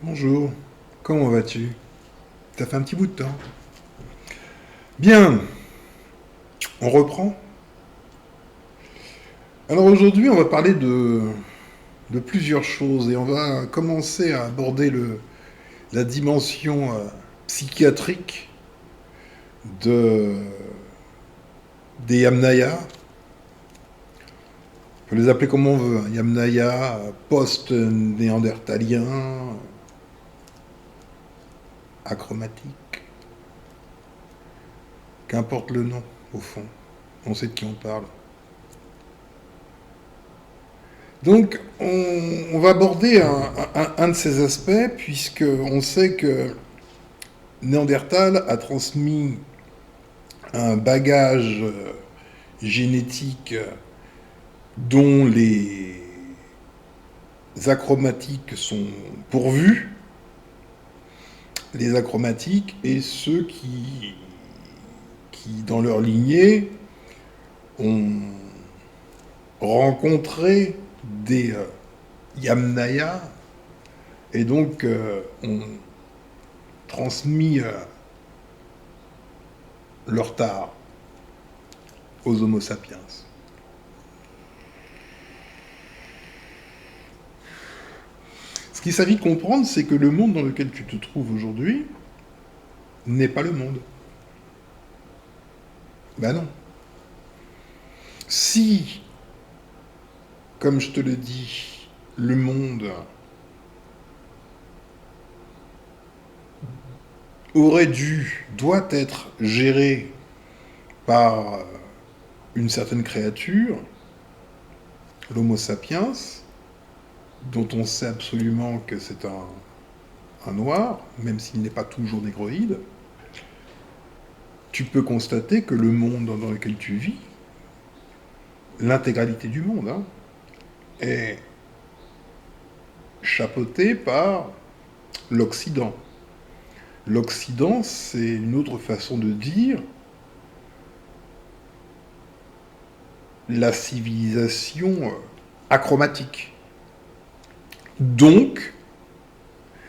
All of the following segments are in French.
Bonjour, comment vas-tu? Ça fait un petit bout de temps. Bien, on reprend. Alors aujourd'hui, on va parler de plusieurs choses et on va commencer à aborder la dimension psychiatrique de, des Yamnaya. On peut les appeler comme on veut, hein. Yamnaya, post-néandertalien, achromatique, qu'importe le nom, au fond. On sait de qui on parle. Donc, on va aborder un de ces aspects, puisque on sait que Néandertal a transmis un bagage génétique dont les achromatiques sont pourvus, les achromatiques et ceux qui dans leur lignée, ont rencontré des Yamnaya et donc ont transmis leur tard aux Homo sapiens. Ce qu'il s'agit de comprendre, c'est que le monde dans lequel tu te trouves aujourd'hui n'est pas le monde. Ben non. Si, comme je te le dis, le monde doit être géré par une certaine créature, l'Homo sapiens, dont on sait absolument que c'est un noir, même s'il n'est pas toujours négroïde, tu peux constater que le monde dans lequel tu vis, l'intégralité du monde, hein, est chapeauté par l'Occident. L'Occident, c'est une autre façon de dire la civilisation achromatique, donc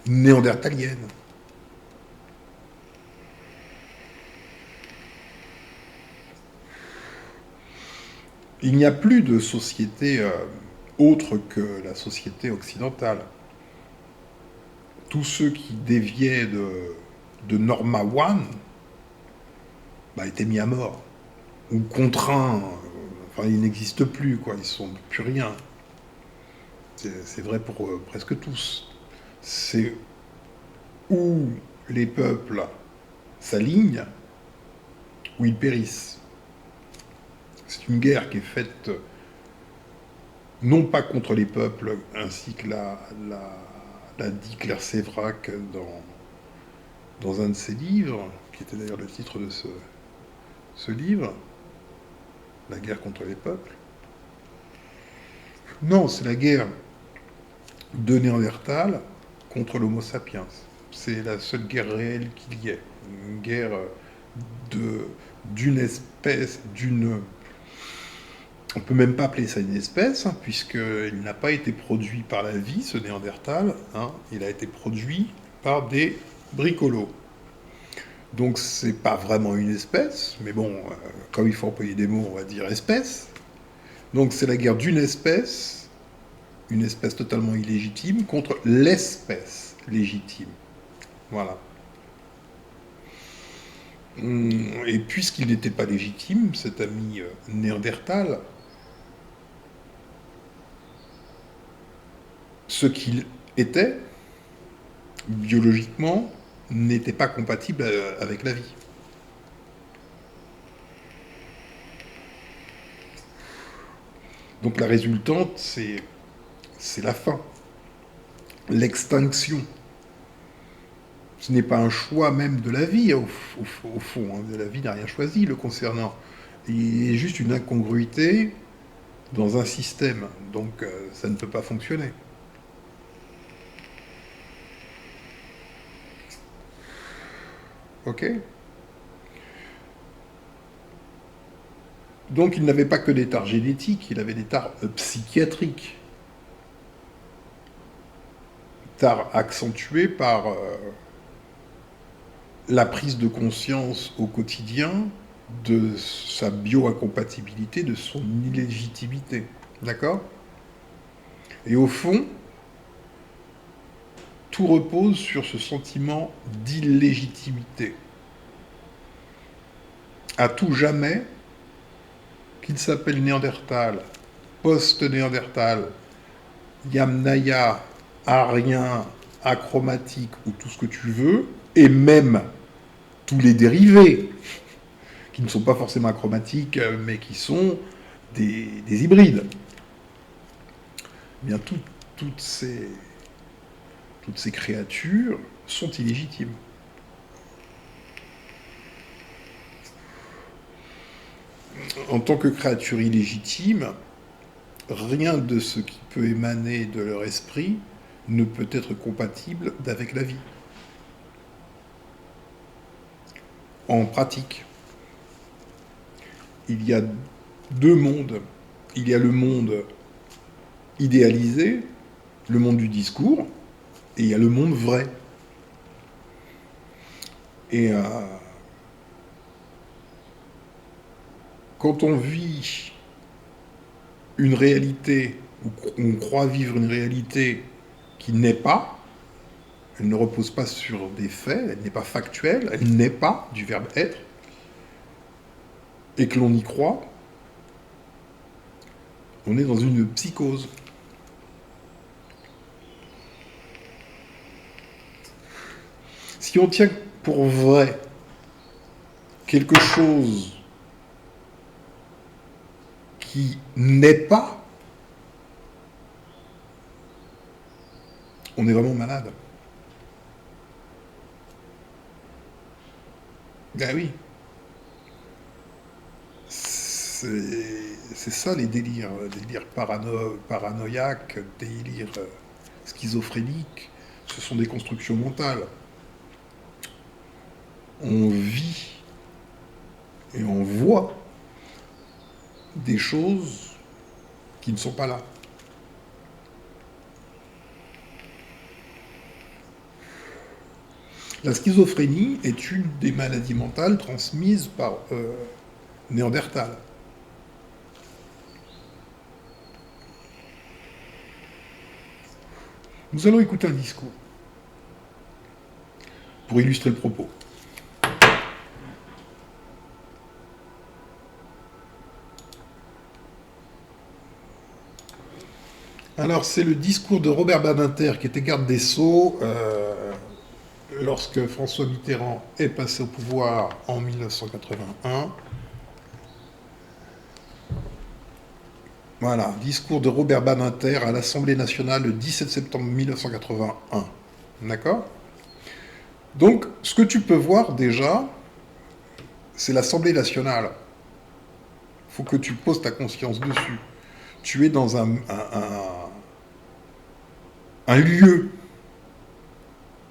néandertalienne. Il n'y a plus de société autre que la société occidentale. Tous ceux qui déviaient de Norma One bah, étaient mis à mort ou contraints. Enfin, ils n'existent plus, quoi. Ils sont plus rien. C'est vrai pour presque tous. C'est où les peuples s'alignent, où ils périssent. C'est une guerre qui est faite non pas contre les peuples, ainsi que l'a dit Claire Sévrac dans un de ses livres, qui était d'ailleurs le titre de ce livre, La guerre contre les peuples. Non, c'est la guerre de Néandertal contre l'Homo sapiens. C'est la seule guerre réelle qu'il y ait. Une guerre d'une espèce, d'une... On peut même pas appeler ça une espèce, hein, puisqu'il n'a pas été produit par la vie, ce Néandertal. Hein, il a été produit par des bricolos. Donc c'est pas vraiment une espèce, mais bon, comme il faut employer des mots, on va dire espèce. Donc c'est la guerre d'une espèce, une espèce totalement illégitime, contre l'espèce légitime. Voilà. Et puisqu'il n'était pas légitime, cet ami Néandertal, ce qu'il était, biologiquement, n'était pas compatible avec la vie. Donc la résultante, c'est la fin, l'extinction. Ce n'est pas un choix même de la vie, au fond. Hein. La vie n'a rien choisi le concernant. Il est juste une incongruité dans un système. Donc ça ne peut pas fonctionner. Ok. Donc il n'avait pas que des tares génétiques, il avait des tares psychiatriques. accentué par la prise de conscience au quotidien de sa bioincompatibilité, de son illégitimité. D'accord? Et au fond, tout repose sur ce sentiment d'illégitimité. À tout jamais, qu'il s'appelle Néandertal, post-Néandertal, Yamnaya, arien, achromatique ou tout ce que tu veux, et même tous les dérivés, qui ne sont pas forcément achromatiques, mais qui sont des hybrides. Eh bien, toutes ces créatures sont illégitimes. En tant que créatures illégitimes, rien de ce qui peut émaner de leur esprit ne peut être compatible avec la vie. En pratique, il y a deux mondes. Il y a le monde idéalisé, le monde du discours, et il y a le monde vrai. Et quand on vit une réalité, ou on croit vivre une réalité qui n'est pas, elle ne repose pas sur des faits, elle n'est pas factuelle, elle n'est pas du verbe être, et que l'on y croit, on est dans une psychose. Si on tient pour vrai quelque chose qui n'est pas, on est vraiment malade. Ben oui. C'est ça les délires paranoïaques, délires schizophréniques, ce sont des constructions mentales. On vit et on voit des choses qui ne sont pas là. La schizophrénie est une des maladies mentales transmises par Néandertal. Nous allons écouter un discours pour illustrer le propos. Alors, c'est le discours de Robert Badinter, qui était garde des Sceaux, lorsque François Mitterrand est passé au pouvoir en 1981. Voilà, discours de Robert Badinter à l'Assemblée nationale le 17 septembre 1981. D'accord? Donc, ce que tu peux voir déjà, c'est l'Assemblée nationale. Il faut que tu poses ta conscience dessus. Tu es dans un lieu,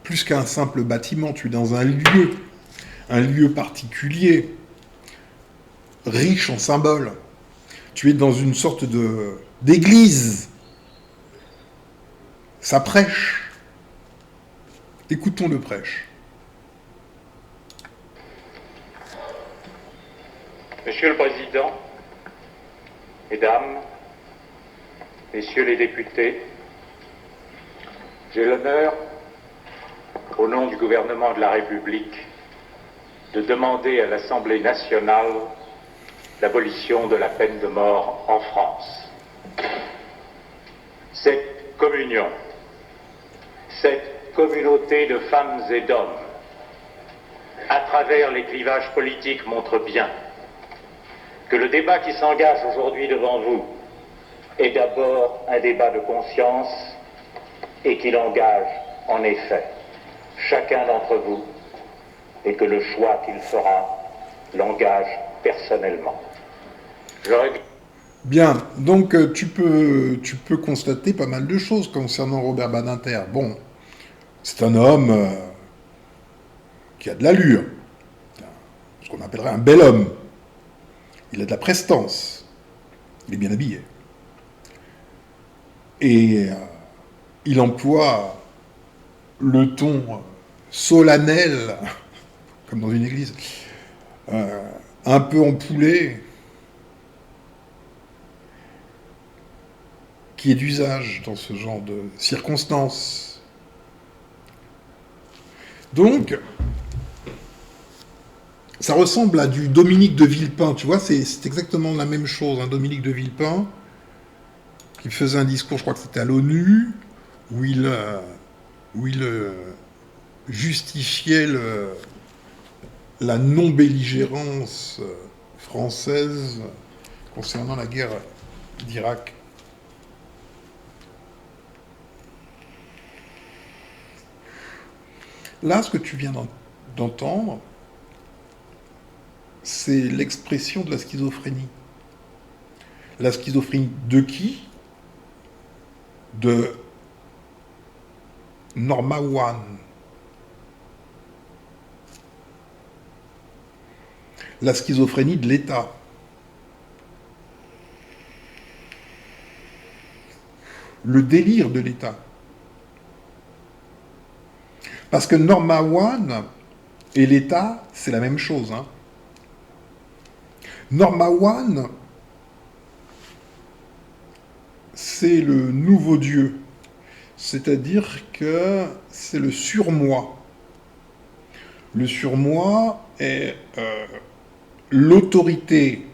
plus qu'un simple bâtiment, tu es dans un lieu particulier, riche en symboles. Tu es dans une sorte d'église. Ça prêche. Écoutons le prêche. Monsieur le Président, Mesdames, Messieurs les députés, j'ai l'honneur, au nom du gouvernement de la République, de demander à l'Assemblée nationale l'abolition de la peine de mort en France. Cette communion, cette communauté de femmes et d'hommes, à travers les clivages politiques, montre bien que le débat qui s'engage aujourd'hui devant vous est d'abord un débat de conscience et qu'il engage en effet chacun d'entre vous et que le choix qu'il fera l'engage personnellement. Bien, donc tu peux constater pas mal de choses concernant Robert Badinter. Bon, c'est un homme qui a de l'allure, ce qu'on appellerait un bel homme. Il a de la prestance, il est bien habillé. Et il emploie le ton solennel, comme dans une église, un peu empoulé, qui est d'usage dans ce genre de circonstances. Donc, ça ressemble à du Dominique de Villepin, tu vois, c'est exactement la même chose, un Dominique de Villepin, qui faisait un discours, je crois que c'était à l'ONU, où il justifiait la non-belligérance française concernant la guerre d'Irak. Là, ce que tu viens d'entendre, c'est l'expression de la schizophrénie. La schizophrénie de qui? De Norma Wan. La schizophrénie de l'État. Le délire de l'État. Parce que Norma Wan et l'État, c'est la même chose. Hein. Norma Wan, c'est le nouveau Dieu. C'est-à-dire que c'est le surmoi. Le surmoi est l'autorité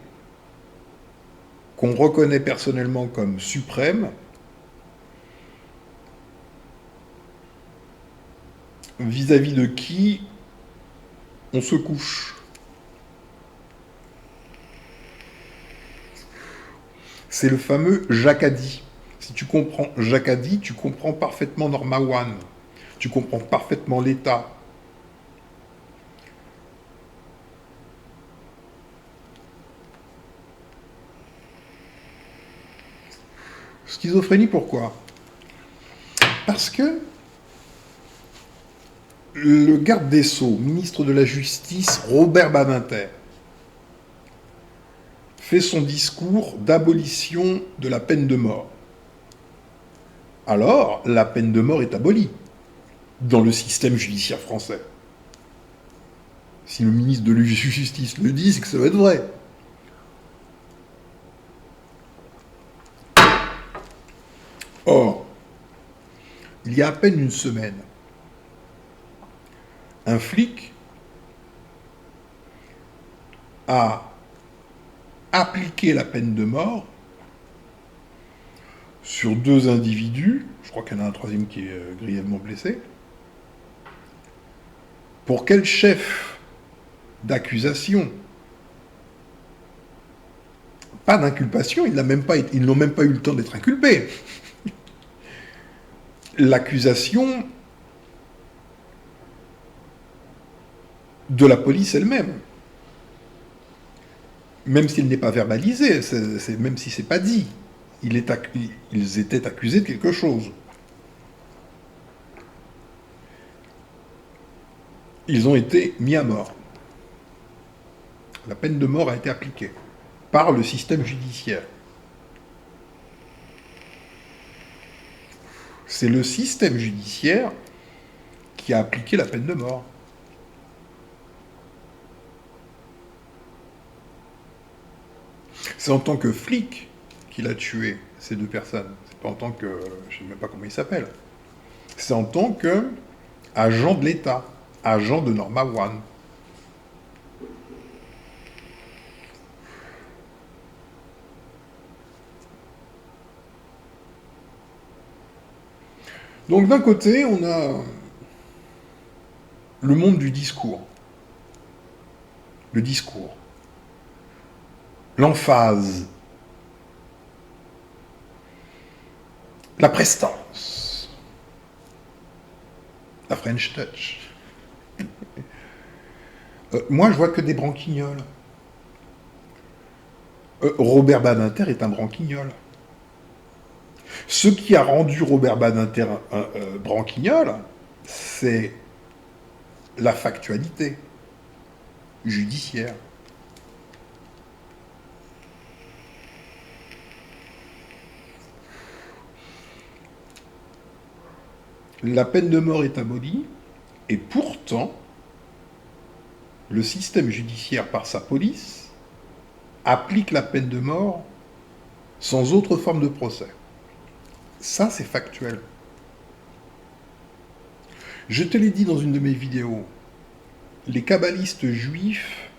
qu'on reconnaît personnellement comme suprême, vis-à-vis de qui on se couche. C'est le fameux Jacadi. Si tu comprends Jacadi, tu comprends parfaitement Norma Wan. Tu comprends parfaitement l'État. Schizophrénie, pourquoi? Parce que le garde des Sceaux, ministre de la Justice, Robert Badinter, fait son discours d'abolition de la peine de mort. Alors, la peine de mort est abolie dans le système judiciaire français. Si le ministre de la Justice le dit, c'est que ça va être vrai. Or, il y a à peine une semaine, un flic a appliqué la peine de mort sur 2 individus, je crois qu'il y en a un troisième qui est grièvement blessé. Pour quel chef d'accusation? Pas d'inculpation, ils n'ont même pas eu le temps d'être inculpés. L'accusation de la police elle-même, même s'il n'est pas verbalisé, même si c'est pas dit, ils étaient accusés de quelque chose. Ils ont été mis à mort. La peine de mort a été appliquée par le système judiciaire. C'est le système judiciaire qui a appliqué la peine de mort. C'est en tant que flic qu'il a tué ces 2 personnes. C'est pas en tant que... je ne sais même pas comment il s'appelle. C'est en tant que agent de l'État, agent de Norma Wan. Donc d'un côté, on a le monde du discours. Le discours. L'emphase. La prestance. La French touch. Moi, je vois que des branquignoles. Robert Badinter est un branquignol. Ce qui a rendu Robert Badinter branquignol, c'est la factualité judiciaire. la peine de mort est abolie, et pourtant, le système judiciaire, par sa police, applique la peine de mort sans autre forme de procès. Ça, c'est factuel. Je te l'ai dit dans une de mes vidéos, les kabbalistes juifs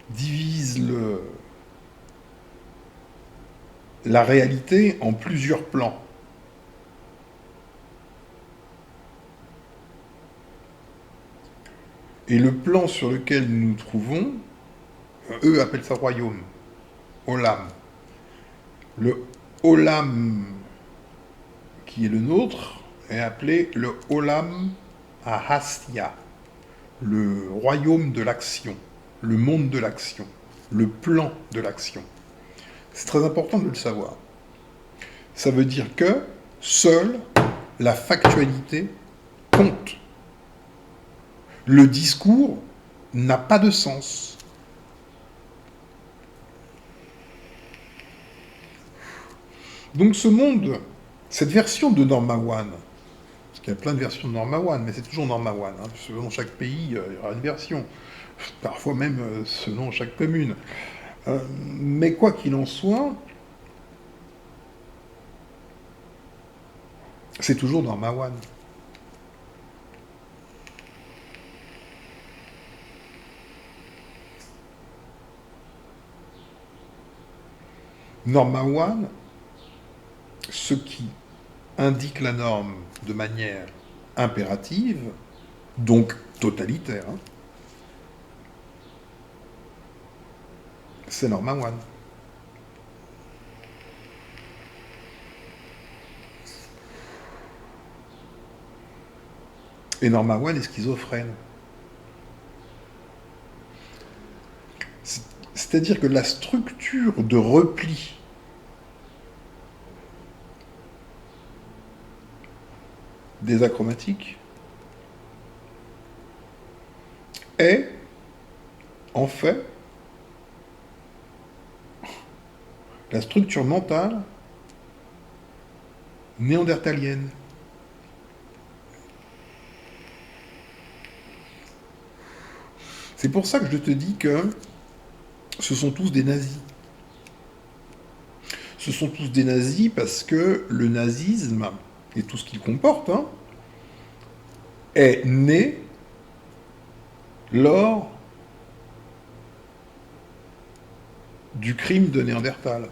divisent la réalité en plusieurs plans. Et le plan sur lequel nous nous trouvons, eux appellent ça royaume, Olam. Le Olam qui est le nôtre est appelé le Olam Ahasya, le royaume de l'action, le monde de l'action, le plan de l'action. C'est très important de le savoir. Ça veut dire que seule la factualité compte. Le discours n'a pas de sens. Donc ce monde, cette version de Norma One, parce qu'il y a plein de versions de Norma One, mais c'est toujours Norma One, hein, selon chaque pays, il y aura une version, parfois même selon chaque commune. Mais quoi qu'il en soit, c'est toujours Norma One. Norma One, ce qui indique la norme de manière impérative, donc totalitaire, hein, c'est Norma One. Et Norma One est schizophrène. C'est-à-dire que la structure de repli des achromatiques est, en fait, la structure mentale néandertalienne. C'est pour ça que je te dis que ce sont tous des nazis. Ce sont tous des nazis parce que le nazisme, et tout ce qu'il comporte, hein, est né lors du crime de Néandertal.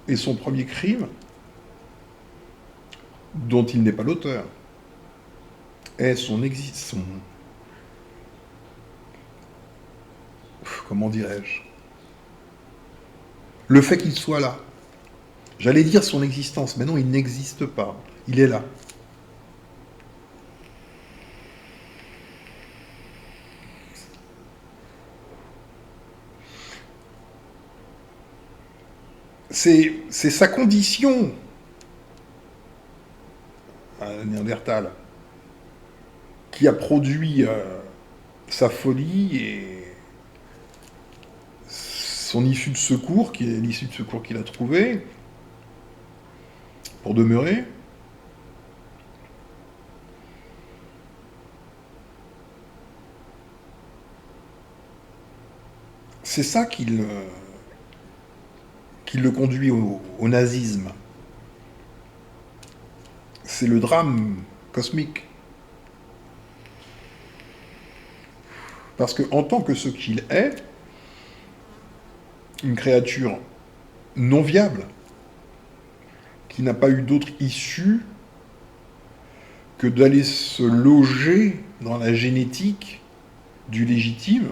Et son premier crime, dont il n'est pas l'auteur, est son existence. Comment dirais-je? Le fait qu'il soit là. J'allais dire son existence, mais non, il n'existe pas. Il est là. C'est sa condition, à Néandertal, qui a produit sa folie et son issue de secours, qui est l'issue de secours qu'il a trouvée, pour demeurer. C'est ça qui le conduit au nazisme. C'est le drame cosmique. Parce qu'en tant que ce qu'il est, une créature non viable, qui n'a pas eu d'autre issue que d'aller se loger dans la génétique du légitime,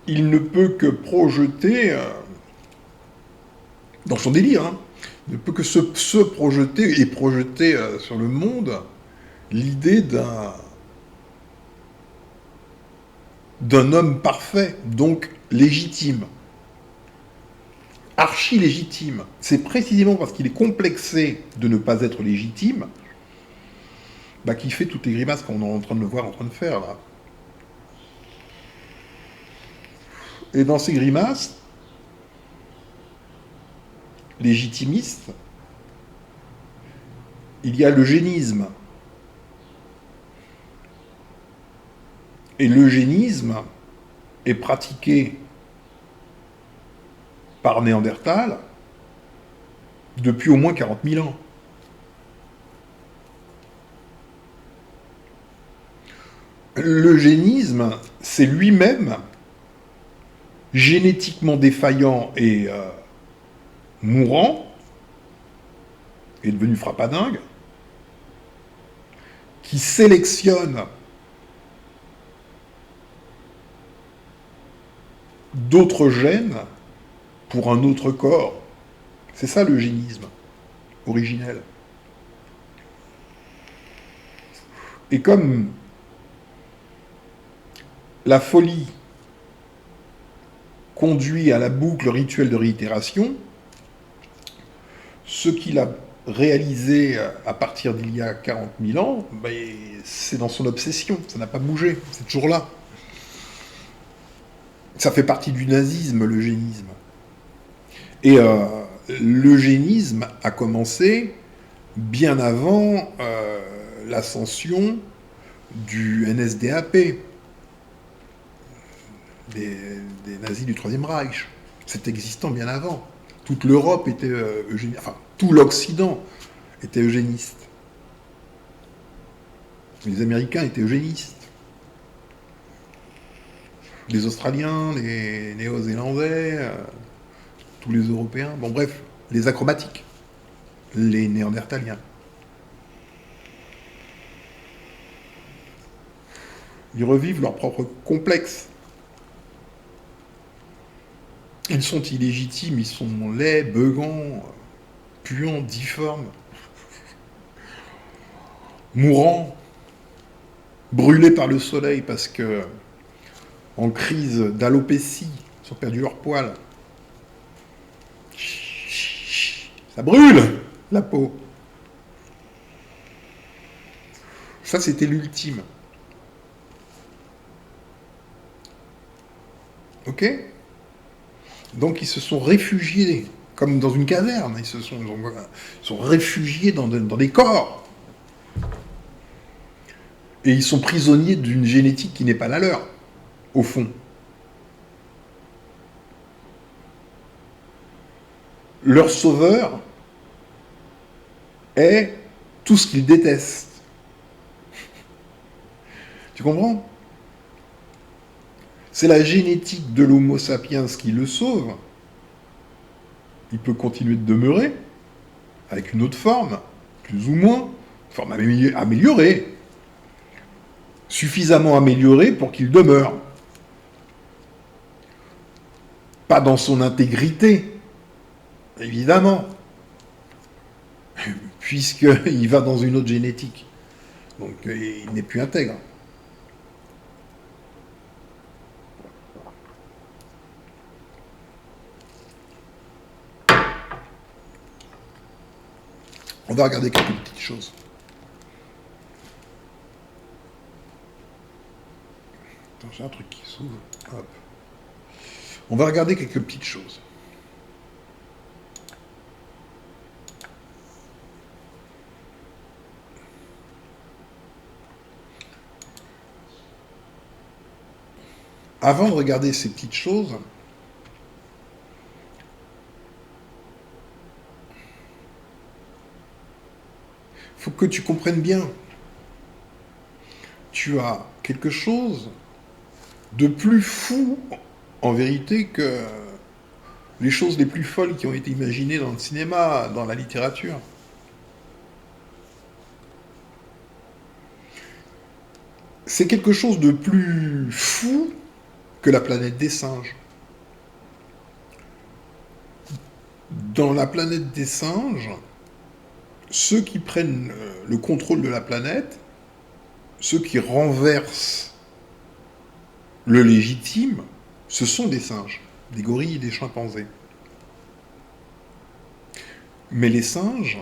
il ne peut que projeter, dans son délire, hein, ne peut que se projeter et projeter sur le monde l'idée d'un homme parfait, donc légitime, archi-légitime. C'est précisément parce qu'il est complexé de ne pas être légitime qu'il fait toutes les grimaces qu'on est en train de le voir en train de faire, là. Et dans ces grimaces, légitimistes, il y a l'eugénisme. Et l'eugénisme est pratiqué par Néandertal depuis au moins 40 000 ans. L'eugénisme, c'est lui-même génétiquement défaillant et mourant, est devenu frappadingue, qui sélectionne d'autres gènes pour un autre corps. C'est ça l'eugénisme originel. Et comme la folie conduit à la boucle rituelle de réitération, ce qu'il a réalisé à partir d'il y a 40 000 ans, ben, c'est dans son obsession, ça n'a pas bougé, c'est toujours là. Ça fait partie du nazisme, l'eugénisme. Et l'eugénisme a commencé bien avant l'ascension du NSDAP, des nazis du Troisième Reich. C'est existant bien avant. Toute l'Europe était eugéniste, enfin, tout l'Occident était eugéniste. Les Américains étaient eugénistes. Les Australiens, les Néo-Zélandais, tous les Européens, bon bref, les acrobatiques, les Néandertaliens. Ils revivent leur propre complexe. Ils sont illégitimes, ils sont laids, beugants, puants, difformes, mourants, brûlés par le soleil parce que, en crise d'alopécie, ils ont perdu leur poil. Ça brûle, la peau. Ça, c'était l'ultime. Ok ? Donc, ils se sont réfugiés, comme dans une caverne, ils se sont réfugiés dans des corps. Et ils sont prisonniers d'une génétique qui n'est pas la leur, au fond. Leur sauveur est tout ce qu'ils détestent. Tu comprends ? C'est la génétique de l'Homo sapiens qui le sauve. Il peut continuer de demeurer, avec une autre forme, plus ou moins, une forme améliorée. Suffisamment améliorée pour qu'il demeure. Pas dans son intégrité, évidemment, puisqu'il va dans une autre génétique. Donc il n'est plus intègre. On va regarder quelques petites choses. Attends, j'ai un truc qui s'ouvre. Hop. On va regarder quelques petites choses. Avant de regarder ces petites choses, il faut que tu comprennes bien. Tu as quelque chose de plus fou, en vérité, que les choses les plus folles qui ont été imaginées dans le cinéma, dans la littérature. C'est quelque chose de plus fou que la planète des singes. Dans la planète des singes, ceux qui prennent le contrôle de la planète, ceux qui renversent le légitime, ce sont des singes, des gorilles et des chimpanzés. Mais les singes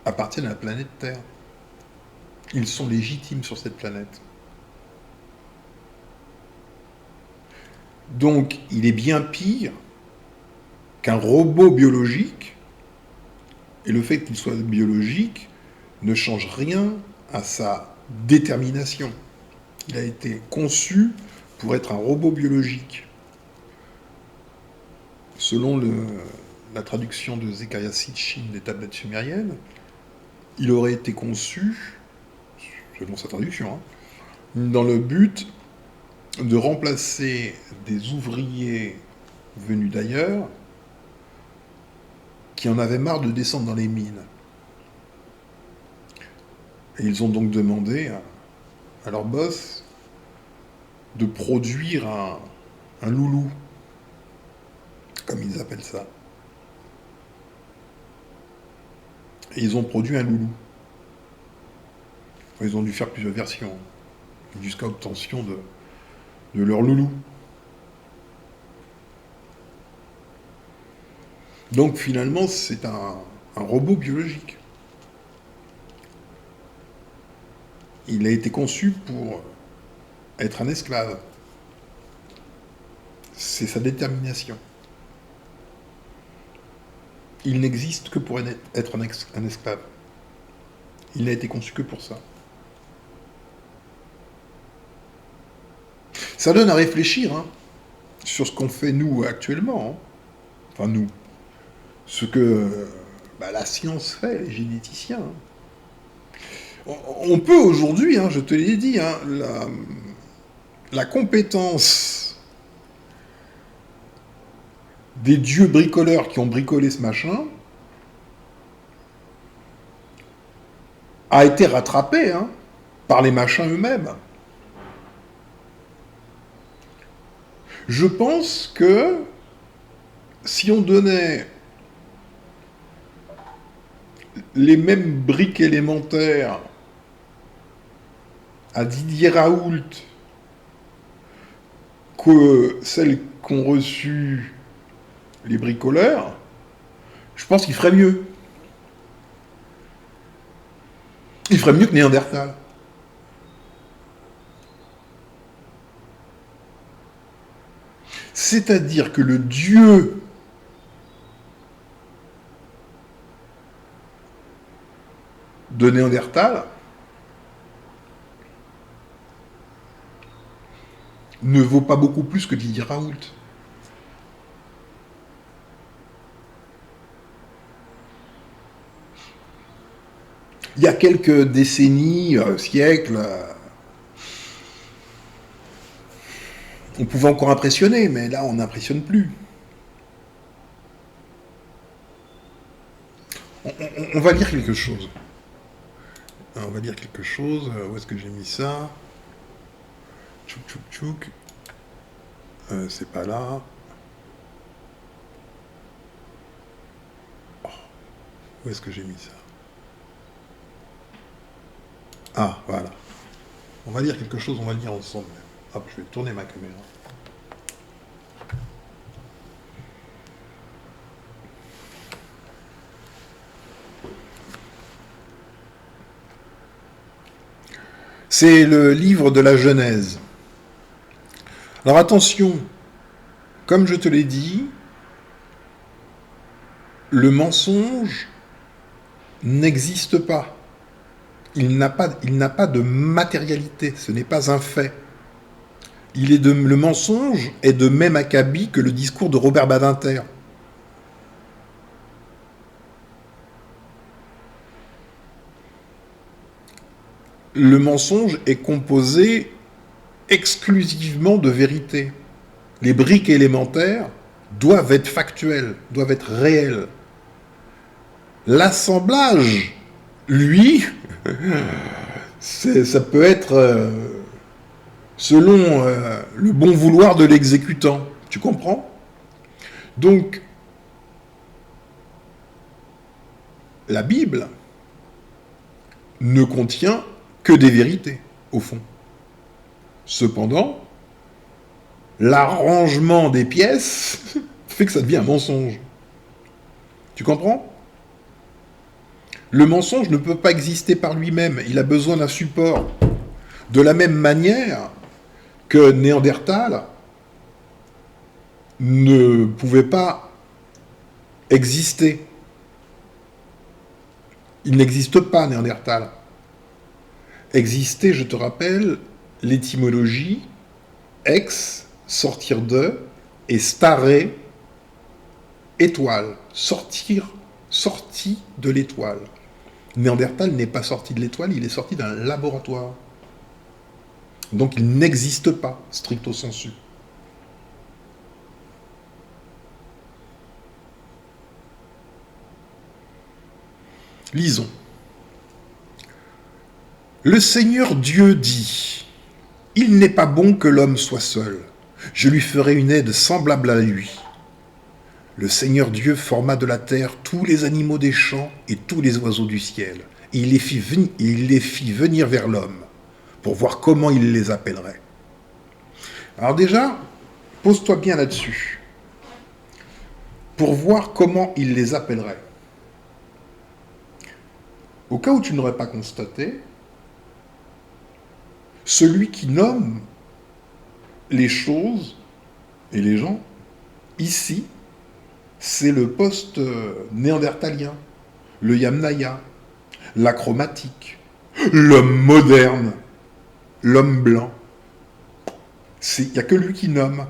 appartiennent à la planète Terre. Ils sont légitimes sur cette planète. Donc, il est bien pire qu'un robot biologique, et le fait qu'il soit biologique ne change rien à sa détermination. Il a été conçu pour être un robot biologique. Selon la traduction de Zecharia Sitchin des tablettes sumériennes, il aurait été conçu, selon sa traduction, dans le but de remplacer des ouvriers venus d'ailleurs qui en avaient marre de descendre dans les mines. Et ils ont donc demandé à leur boss de produire un loulou, comme ils appellent ça. Et ils ont produit un loulou. Ils ont dû faire plusieurs versions, jusqu'à obtention de leur loulou. Donc finalement, c'est un robot biologique. Il a été conçu pour être un esclave. C'est sa détermination. Il n'existe que pour être un esclave. Il n'a été conçu que pour ça. Ça donne à réfléchir sur ce qu'on fait nous actuellement. Enfin nous. Ce que la science fait, les généticiens. On peut aujourd'hui, je te l'ai dit, la compétence des dieux bricoleurs qui ont bricolé ce machin a été rattrapée par les machins eux-mêmes. Je pense que si on donnait les mêmes briques élémentaires à Didier Raoult que celles qu'ont reçues les bricoleurs, je pense qu'il ferait mieux. Il ferait mieux que Néandertal. C'est-à-dire que le dieu de Néandertal ne vaut pas beaucoup plus que Didier Raoult. Il y a quelques décennies, siècles, on pouvait encore impressionner, mais là, on n'impressionne plus. On va lire quelque chose. On va lire quelque chose. Où est-ce que j'ai mis ça? Tchouk, tchouk, tchouk. C'est pas là. Oh. Où est-ce que j'ai mis ça? Ah, voilà. On va lire quelque chose, on va le lire ensemble. Hop, je vais tourner ma caméra. C'est le livre de la Genèse. Alors attention, comme je te l'ai dit, le mensonge n'existe pas. Il n'a pas de matérialité, ce n'est pas un fait. Le mensonge est de même acabit que le discours de Robert Badinter. Le mensonge est composé exclusivement de vérité. Les briques élémentaires doivent être factuelles, doivent être réelles. L'assemblage, lui, ça peut être selon le bon vouloir de l'exécutant. Tu comprends? Donc, la Bible ne contient que des vérités, au fond. Cependant, l'arrangement des pièces fait que ça devient un mensonge. Tu comprends? Le mensonge ne peut pas exister par lui-même, il a besoin d'un support. De la même manière que Néandertal ne pouvait pas exister. Il n'existe pas, Néandertal. Exister, je te rappelle, l'étymologie, ex, sortir de, et stare, étoile, sorti de l'étoile. Néandertal n'est pas sorti de l'étoile, il est sorti d'un laboratoire. Donc il n'existe pas, stricto sensu. Lisons. Le Seigneur Dieu dit, « Il n'est pas bon que l'homme soit seul. Je lui ferai une aide semblable à lui. » Le Seigneur Dieu forma de la terre tous les animaux des champs et tous les oiseaux du ciel. Et il les fit venir vers l'homme pour voir comment il les appellerait. Alors déjà, pose-toi bien là-dessus. Pour voir comment il les appellerait. Au cas où tu n'aurais pas constaté, celui qui nomme les choses et les gens, ici, c'est le post-néandertalien, le Yamnaya, la chromatique, l'homme moderne, l'homme blanc. Il n'y a que lui qui nomme.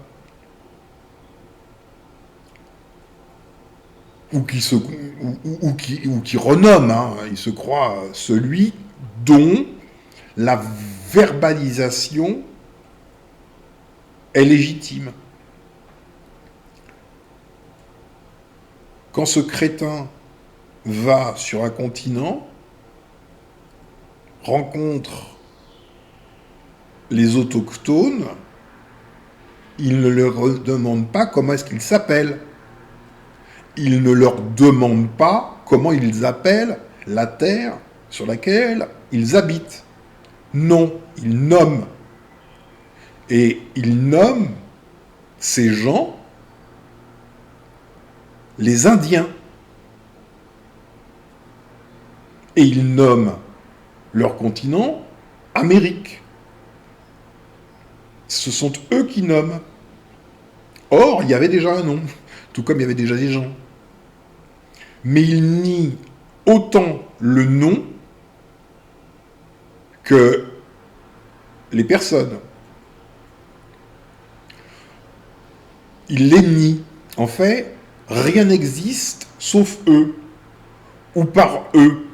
Ou qui renomme, hein. Il se croit celui dont la verbalisation est légitime. Quand ce crétin va sur un continent, rencontre les autochtones, il ne leur demande pas comment est-ce qu'ils s'appellent. Il ne leur demande pas comment ils appellent la terre sur laquelle ils habitent. Non, il nomme. Et il nomme ces gens les Indiens. Et il nomme leur continent Amérique. Ce sont eux qui nomment. Or, il y avait déjà un nom, tout comme il y avait déjà des gens. Mais il nie autant le nom que les personnes. Il les nie. En fait, rien n'existe sauf eux, ou par eux.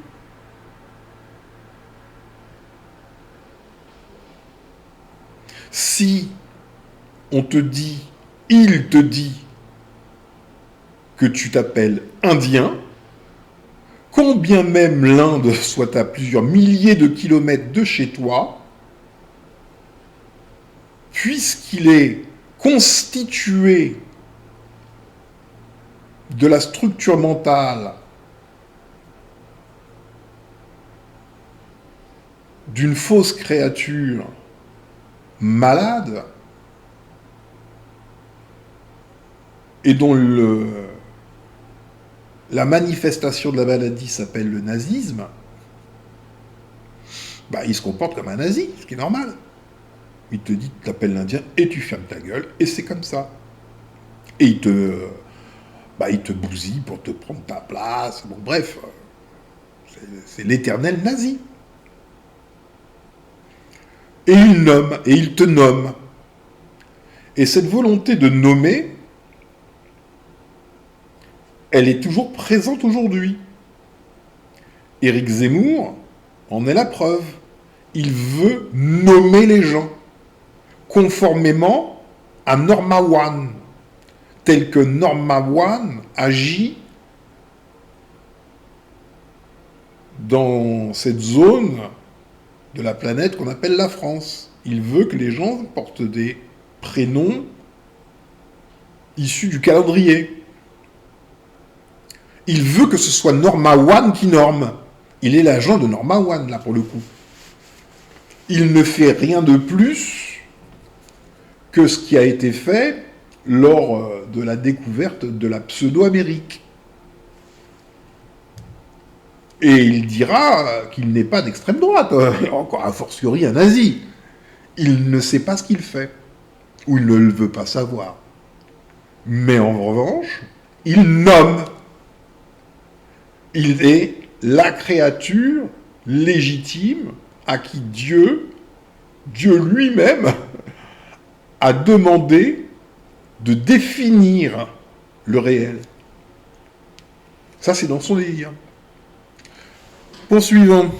Si on te dit, il te dit que tu t'appelles Indien, combien même l'Inde soit à plusieurs milliers de kilomètres de chez toi, puisqu'il est constitué de la structure mentale d'une fausse créature malade et dont la manifestation de la maladie s'appelle le nazisme, il se comporte comme un nazi, ce qui est normal. Il te dit, tu t'appelles l'Indien et tu fermes ta gueule, et c'est comme ça. Et il te bousille pour te prendre ta place. Bon, bref, c'est l'éternel nazi. Et il nomme, et il te nomme. Et cette volonté de nommer, elle est toujours présente aujourd'hui. Éric Zemmour en est la preuve. Il veut nommer les gens, conformément à Norma One, tel que Norma One agit dans cette zone de la planète qu'on appelle la France. Il veut que les gens portent des prénoms issus du calendrier. Il veut que ce soit Norma One qui norme. Il est l'agent de Norma One, là, pour le coup. Il ne fait rien de plus que ce qui a été fait lors de la découverte de la pseudo-Amérique. Et il dira qu'il n'est pas d'extrême droite, encore a fortiori un nazi. Il ne sait pas ce qu'il fait, ou il ne le veut pas savoir. Mais en revanche, il nomme. Il est la créature légitime à qui Dieu lui-même, a demandé de définir le réel. Ça, c'est dans son délire. Poursuivons.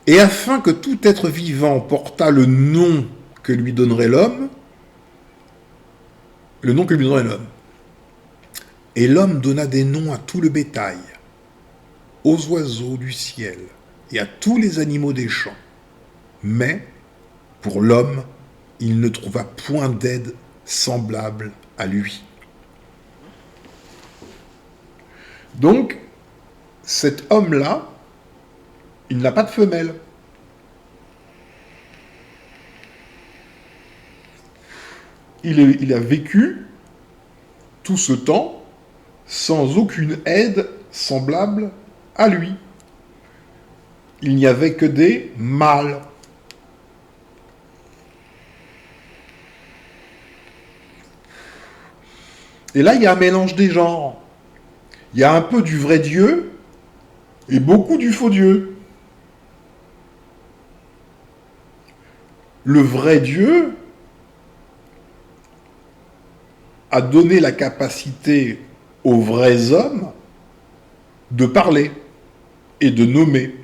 Et afin que tout être vivant portât le nom que lui donnerait l'homme, et l'homme donna des noms à tout le bétail, aux oiseaux du ciel et à tous les animaux des champs. Mais, pour l'homme, il ne trouva point d'aide semblable à lui. Donc, cet homme-là, il n'a pas de femelle. Il a vécu tout ce temps sans aucune aide semblable à lui. Il n'y avait que des mâles. Et là, il y a un mélange des genres. Il y a un peu du vrai Dieu et beaucoup du faux Dieu. Le vrai Dieu a donné la capacité aux vrais hommes de parler et de nommer.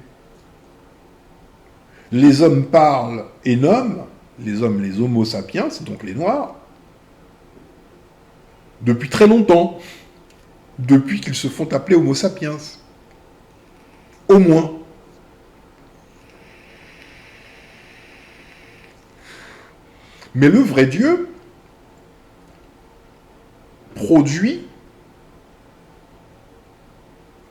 Les hommes parlent et nomment, les hommes, les homo sapiens, c'est donc les noirs, depuis très longtemps, depuis qu'ils se font appeler homo sapiens. Au moins. Mais le vrai Dieu produit,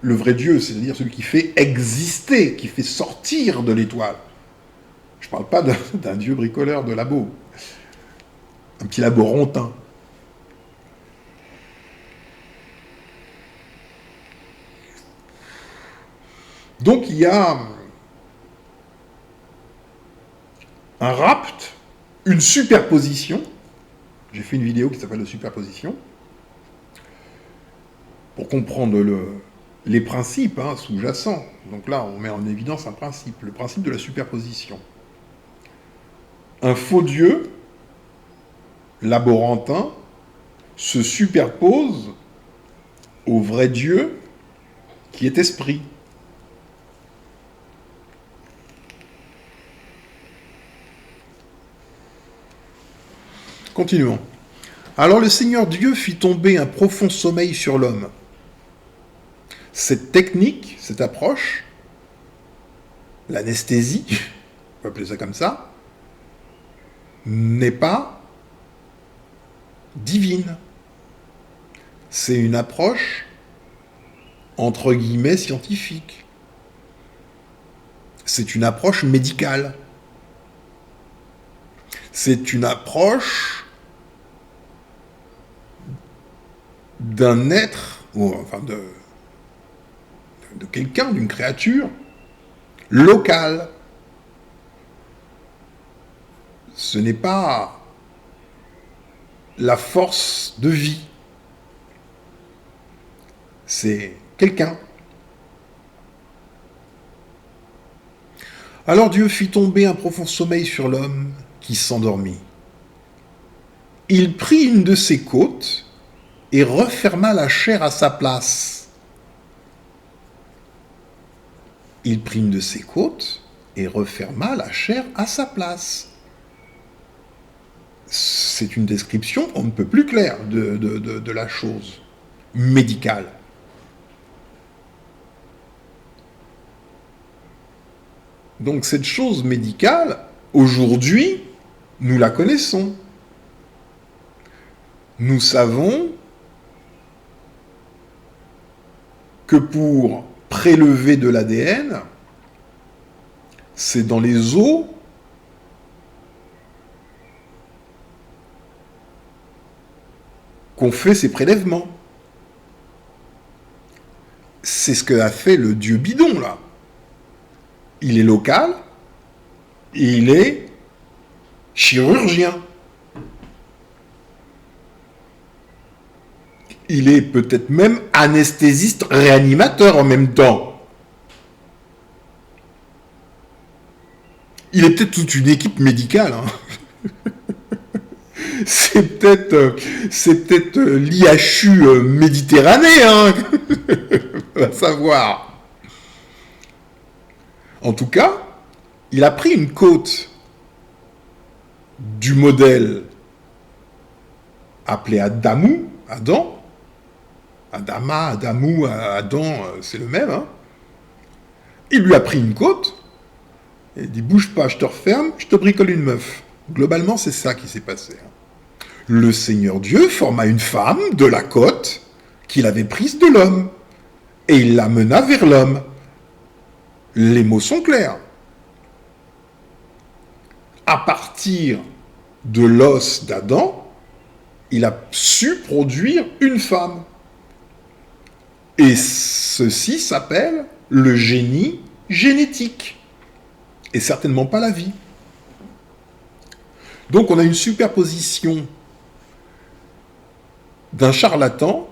le vrai Dieu, c'est-à-dire celui qui fait exister, qui fait sortir de l'étoile. Je ne parle pas d'un Dieu bricoleur de labo, un petit laborantin. Donc il y a un rapt, une superposition. J'ai fait une vidéo qui s'appelle « Superposition » pour comprendre les principes sous-jacents. Donc là, on met en évidence un principe, le principe de la superposition. Un faux Dieu, laborantin, se superpose au vrai Dieu qui est esprit. Continuons. Alors le Seigneur Dieu fit tomber un profond sommeil sur l'homme. Cette technique, cette approche, l'anesthésie, on peut appeler ça comme ça, n'est pas divine. C'est une approche, entre guillemets, scientifique. C'est une approche médicale. C'est une approche d'un être, ou enfin de quelqu'un, d'une créature locale. Ce n'est pas la force de vie. C'est quelqu'un. Alors Dieu fit tomber un profond sommeil sur l'homme qui s'endormit. Il prit une de ses côtes et referma la chair à sa place. Il prit une de ses côtes et referma la chair à sa place. C'est une description on ne peut plus claire de la chose médicale. Donc cette chose médicale, aujourd'hui, nous la connaissons. Nous savons que pour prélever de l'ADN, c'est dans les os qu'on fait ces prélèvements. C'est ce qu'a fait le dieu bidon, là. Il est local et il est chirurgien. il est peut-être même anesthésiste réanimateur en même temps. Il est peut-être toute une équipe médicale. Hein. C'est peut-être l'IHU Méditerranée, hein. On va savoir. En tout cas, il a pris une côte du modèle appelé Adam, Adamou, Adam, c'est le même. Hein. Il lui a pris une côte, et il dit bouge pas, je te referme, je te bricole une meuf. Globalement, c'est ça qui s'est passé. Hein. Le Seigneur Dieu forma une femme de la côte qu'il avait prise de l'homme, et il la mena vers l'homme. Les mots sont clairs. À partir de l'os d'Adam, il a su produire une femme. Et ceci s'appelle le génie génétique. Et certainement pas la vie. Donc on a une superposition d'un charlatan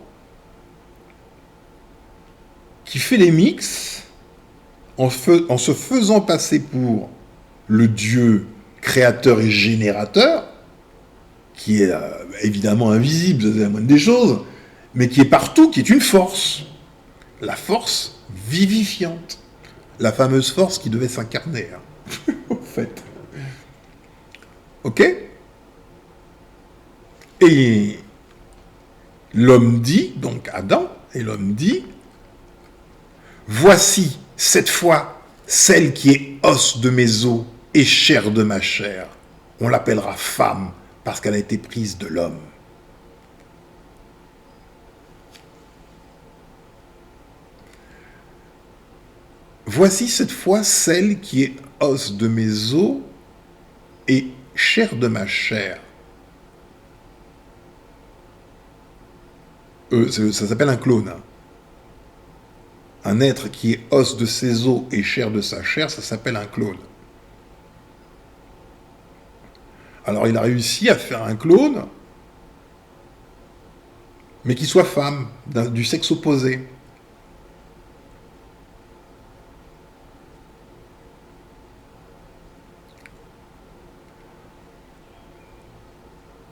qui fait les mix en se faisant passer pour le Dieu créateur et générateur, qui est évidemment invisible, c'est la moindre des choses, mais qui est partout, qui est une force. La force vivifiante. La fameuse force qui devait s'incarner, hein, en fait. Ok ? Et l'homme dit, donc Adam, et l'homme dit, voici cette fois celle qui est os de mes os et chair de ma chair. On l'appellera femme parce qu'elle a été prise de l'homme. Voici cette fois celle qui est os de mes os et chair de ma chair. Ça s'appelle un clone. Hein. Un être qui est os de ses os et chair de sa chair, ça s'appelle un clone. Alors il a réussi à faire un clone, mais qui soit femme, du sexe opposé.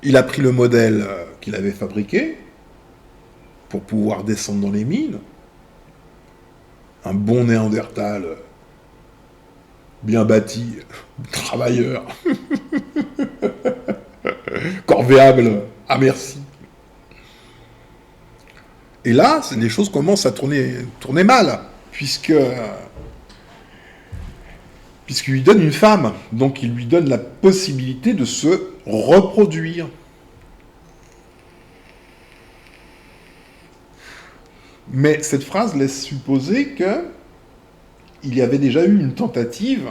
Il a pris le modèle qu'il avait fabriqué pour pouvoir descendre dans les mines. Un bon Néandertal, bien bâti, travailleur, corvéable, à merci. Et là, les choses commencent à tourner mal, puisqu'il lui donne une femme, donc il lui donne la possibilité de se reproduire. Mais cette phrase laisse supposer qu'il y avait déjà eu une tentative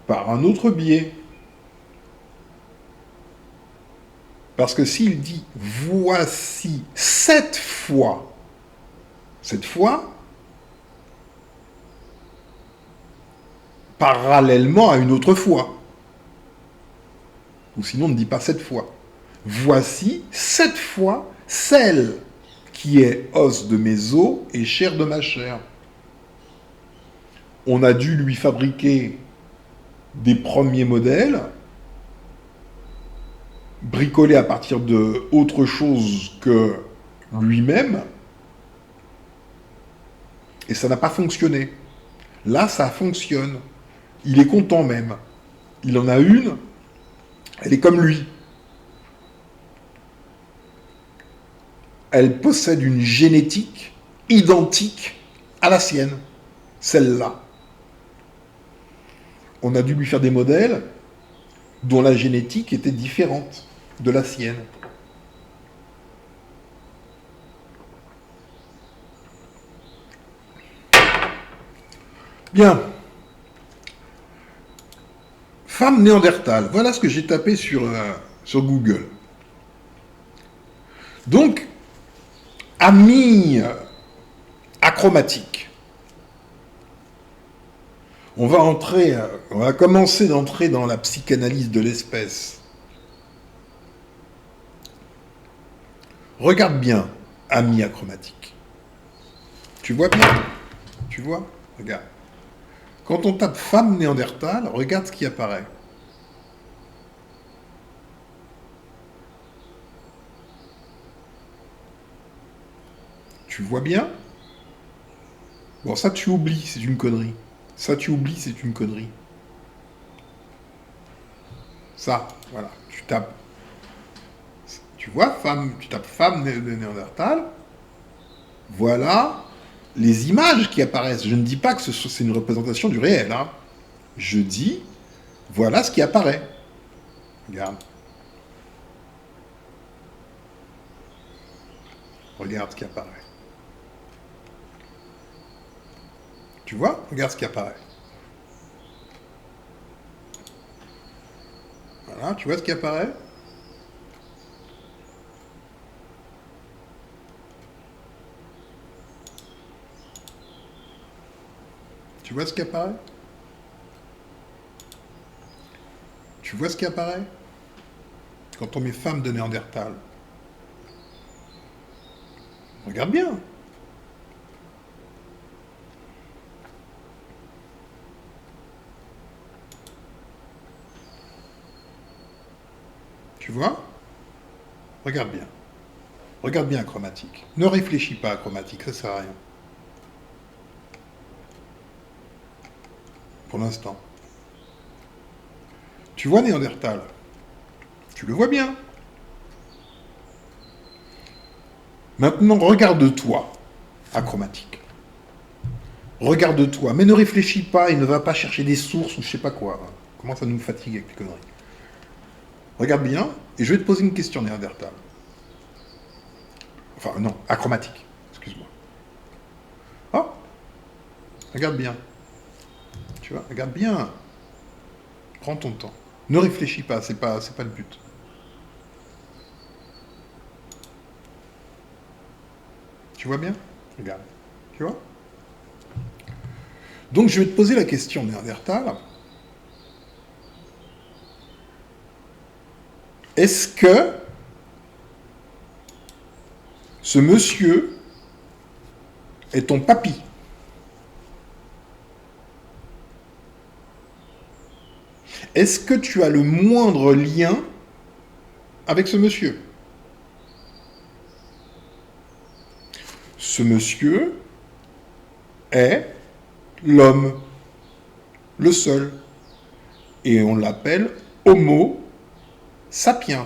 par un autre biais. Parce que s'il dit « voici cette fois », parallèlement à une autre fois. Ou sinon, on ne dit pas cette fois. Voici cette fois celle qui est os de mes os et chair de ma chair. On a dû lui fabriquer des premiers modèles, bricolés à partir de autre chose que lui-même, et ça n'a pas fonctionné. Là, ça fonctionne. Il est content même. Il en a une, elle est comme lui. Elle possède une génétique identique à la sienne, celle-là. On a dû lui faire des modèles dont la génétique était différente de la sienne. Bien. Femme néandertale. Voilà ce que j'ai tapé sur Google. Donc, amis achromatiques. On va commencer d'entrer dans la psychanalyse de l'espèce. Regarde bien. ami achromatique. Tu vois bien? Tu vois? Regarde. Quand on tape femme néandertale, regarde ce qui apparaît. Tu vois bien? Bon, ça tu oublies, c'est une connerie. Ça tu oublies, c'est une connerie. Ça, voilà, tu tapes. Tu vois, femme, tu tapes femme de Néandertal. Voilà les images qui apparaissent. Je ne dis pas que c'est une représentation du réel. Hein. Je dis, voilà ce qui apparaît. Regarde. Regarde ce qui apparaît. Tu vois? Regarde ce qui apparaît. Voilà, tu vois ce qui apparaît? Tu vois ce qui apparaît? Tu vois ce qui apparaît? Quand on met femme de Néandertal. Regarde bien. Tu vois? Regarde bien. Regarde bien chromatique. Ne réfléchis pas à chromatique, ça sert à rien. Pour l'instant. Tu vois Néandertal? Tu le vois bien. Maintenant, regarde-toi, achromatique. Regarde-toi, mais ne réfléchis pas et ne va pas chercher des sources ou je sais pas quoi. Comment ça nous fatigue avec les conneries. Regarde bien, et je vais te poser une question, Néandertal. Enfin, non, achromatique, excuse-moi. Ah, regarde bien. Tu vois, regarde bien. Prends ton temps. Ne réfléchis pas, c'est pas le but. Tu vois bien? Regarde. Tu vois? Donc je vais te poser la question, Néandertal. Est-ce que ce monsieur est ton papy? Est-ce que tu as le moindre lien avec ce monsieur? Ce monsieur est l'homme, le seul. Et on l'appelle Homo sapiens.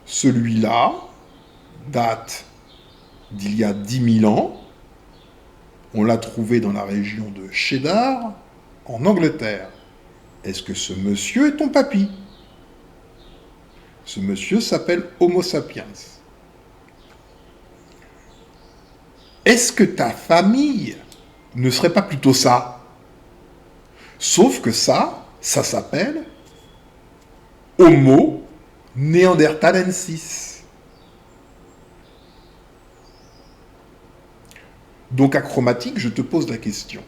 Celui-là date d'il y a 10 000 ans. On l'a trouvé dans la région de Cheddar, en Angleterre. Est-ce que ce monsieur est ton papy? Ce monsieur s'appelle Homo sapiens. Est-ce que ta famille ne serait pas plutôt ça? Sauf que ça s'appelle Homo néandertalensis. Donc, achromatique, je te pose la question.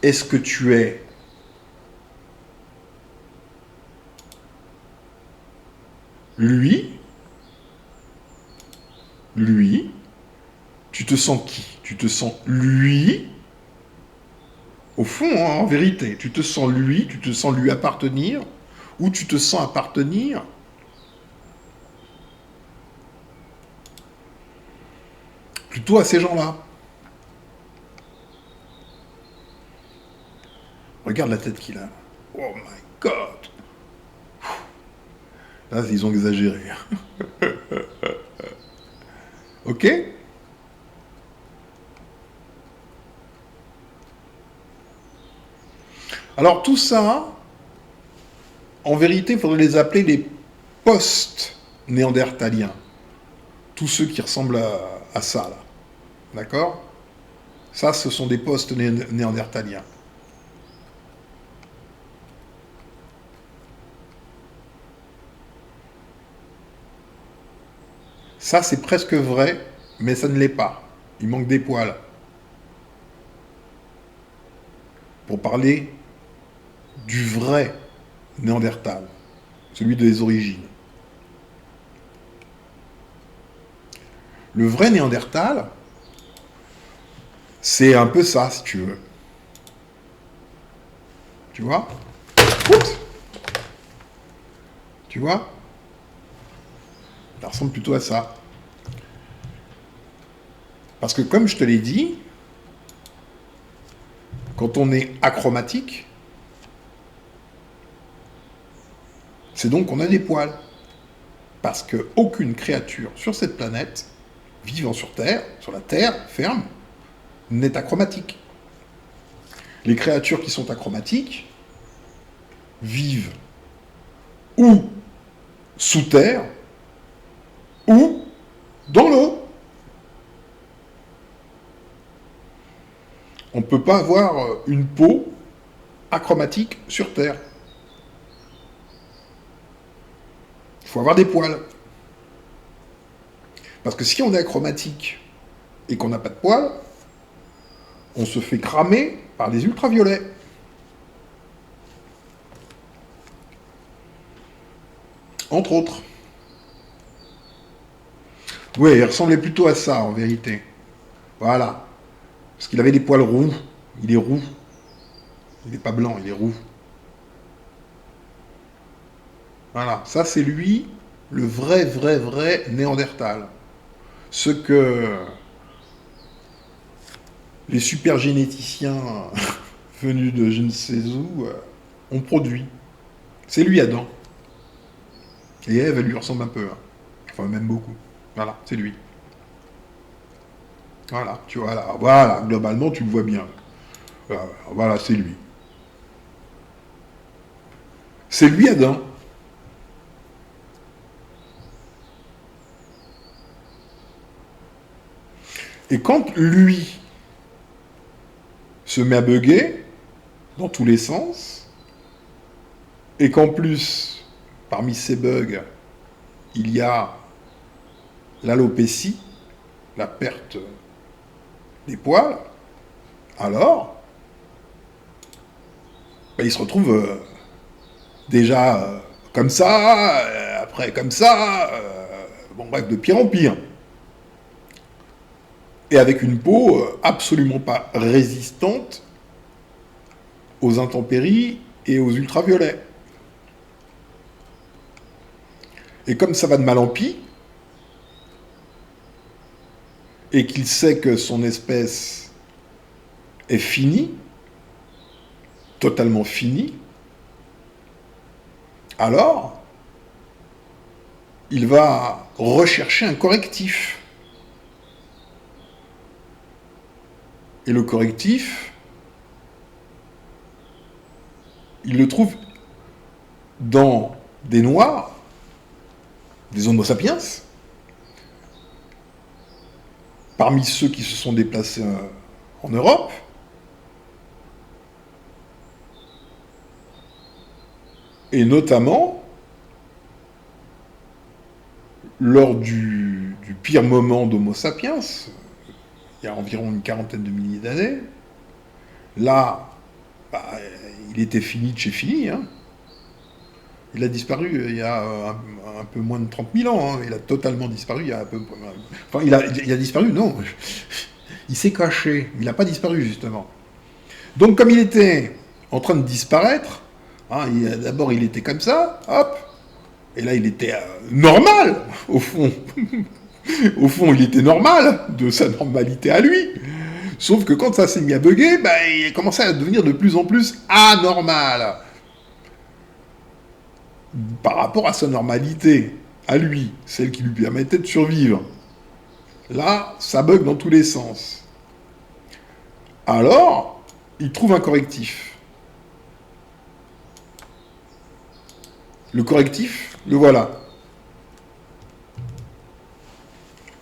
Est-ce que tu es lui? Tu te sens qui? Tu te sens lui? Au fond, hein, en vérité, tu te sens lui appartenir, ou tu te sens appartenir plutôt à ces gens-là. Regarde la tête qu'il a. Oh my God! Là, ils ont exagéré. Ok? Alors tout ça, en vérité, il faudrait les appeler les post-néandertaliens. Tous ceux qui ressemblent à ça, là. D'accord? Ça, ce sont des post-néandertaliens. Ça, c'est presque vrai, mais ça ne l'est pas. Il manque des poils. Pour parler du vrai Néandertal, celui des origines. Le vrai Néandertal, c'est un peu ça, si tu veux. Tu vois? Oups. Tu vois? Ça ressemble plutôt à ça. Parce que comme je te l'ai dit, quand on est achromatique, c'est donc qu'on a des poils. Parce qu'aucune créature sur cette planète, vivant sur Terre, sur la Terre ferme, n'est achromatique. Les créatures qui sont achromatiques vivent ou sous terre ou dans l'eau. On ne peut pas avoir une peau achromatique sur Terre. Il faut avoir des poils. Parce que si on est achromatique et qu'on n'a pas de poils, on se fait cramer par les ultraviolets. Entre autres. Oui, il ressemblait plutôt à ça, en vérité. Voilà. Parce qu'il avait des poils roux. Il est roux. Il n'est pas blanc, il est roux. Voilà. Ça, c'est lui, le vrai Néandertal. Ce que les super généticiens venus de je ne sais où ont produit. C'est lui, Adam. Et Ève, elle lui ressemble un peu. Hein. Enfin, même beaucoup. Voilà, c'est lui. Voilà, tu vois, là, voilà, globalement, tu le vois bien. Voilà, c'est lui. C'est lui, Adam. Et quand lui se met à bugger, dans tous les sens, et qu'en plus, parmi ces bugs, il y a l'alopécie, la perte des poils, alors, ben, il se retrouve déjà comme ça, après comme ça, bon bref, de pire en pire. Et avec une peau absolument pas résistante aux intempéries et aux ultraviolets. Et comme ça va de mal en pis, et qu'il sait que son espèce est finie, totalement finie, alors il va rechercher un correctif. Et le correctif, il le trouve dans des Noirs, des Homo sapiens, parmi ceux qui se sont déplacés en Europe, et notamment lors du pire moment d'Homo sapiens, il y a environ une quarantaine de milliers d'années, là, bah, il était fini de chez fini, hein. Il a disparu il y a un peu moins de 30 000 ans. Hein. Il a totalement disparu il y a un peu... Enfin, il a disparu, non. Il s'est caché. Il n'a pas disparu, justement. Donc, comme il était en train de disparaître, hein, d'abord, il était comme ça, hop. Et là, il était normal, au fond. Au fond, il était normal, de sa normalité à lui. Sauf que quand ça s'est mis à bugger, bah, il a commencé à devenir de plus en plus anormal. Par rapport à sa normalité, à lui, celle qui lui permettait de survivre. Là, ça bug dans tous les sens. Alors, il trouve un correctif. Le correctif, le voilà.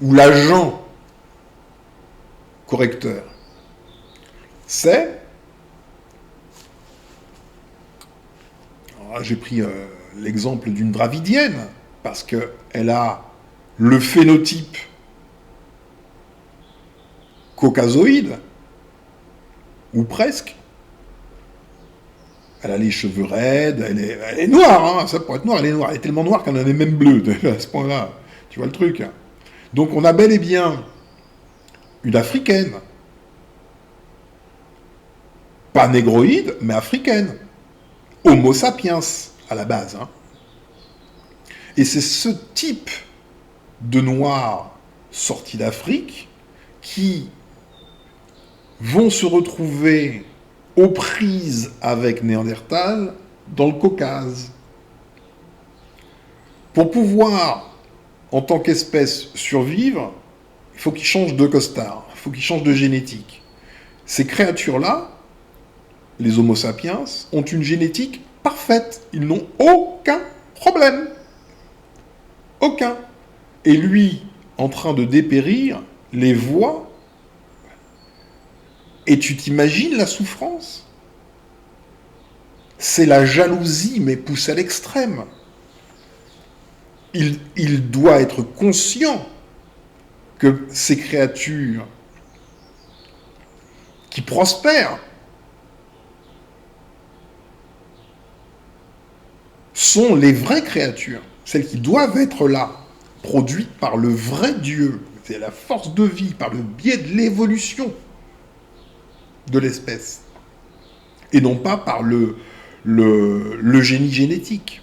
Ou l'agent correcteur. C'est... J'ai pris l'exemple d'une dravidienne, parce qu'elle a le phénotype caucasoïde, ou presque. Elle a les cheveux raides, elle est noire, hein, ça pour être noire, elle est noire. Elle est tellement noire qu'elle en est même bleue, à ce point-là. Tu vois le truc. Donc on a bel et bien une africaine, pas négroïde, mais africaine, Homo sapiens à la base. Hein. Et c'est ce type de noirs sortis d'Afrique qui vont se retrouver aux prises avec Néandertal dans le Caucase. Pour pouvoir, en tant qu'espèce, survivre, il faut qu'ils changent de costard, il faut qu'ils changent de génétique. Ces créatures-là, les Homo sapiens, ont une génétique parfaite. Ils n'ont aucun problème. Aucun. Et lui, en train de dépérir, les voit. Et tu t'imagines la souffrance? C'est la jalousie, mais poussée à l'extrême. Il doit être conscient que ces créatures qui prospèrent sont les vraies créatures, celles qui doivent être là, produites par le vrai Dieu. C'est la force de vie, par le biais de l'évolution de l'espèce, et non pas par le génie génétique.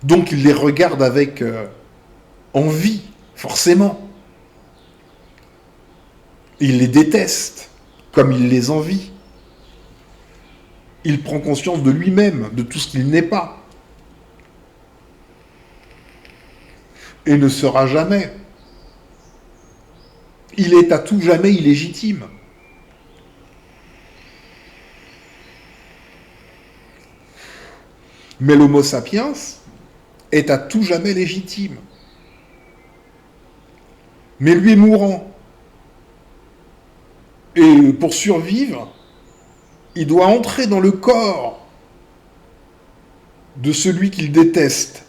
Donc il les regarde avec envie, forcément. Il les déteste, comme il les envie. Il prend conscience de lui-même, de tout ce qu'il n'est pas. Et ne sera jamais. Il est à tout jamais illégitime. Mais l'Homo sapiens est à tout jamais légitime. Mais lui est mourant. Et pour survivre, il doit entrer dans le corps de celui qu'il déteste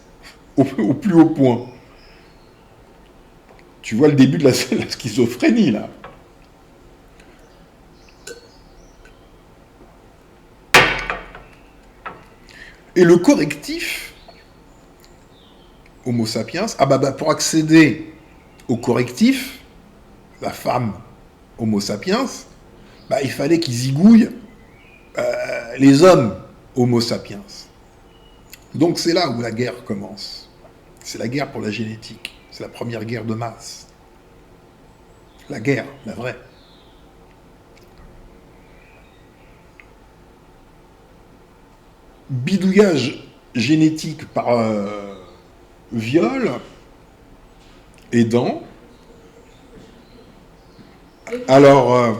au plus haut point. Tu vois le début de la schizophrénie, là. Et le correctif, Homo sapiens, pour accéder au correctif, la femme Homo sapiens, il fallait qu'ils zigouillent les hommes Homo sapiens. Donc c'est là où la guerre commence. C'est la guerre pour la génétique. C'est la première guerre de masse. La guerre, la vraie. Bidouillage génétique par viol, aidant. Alors,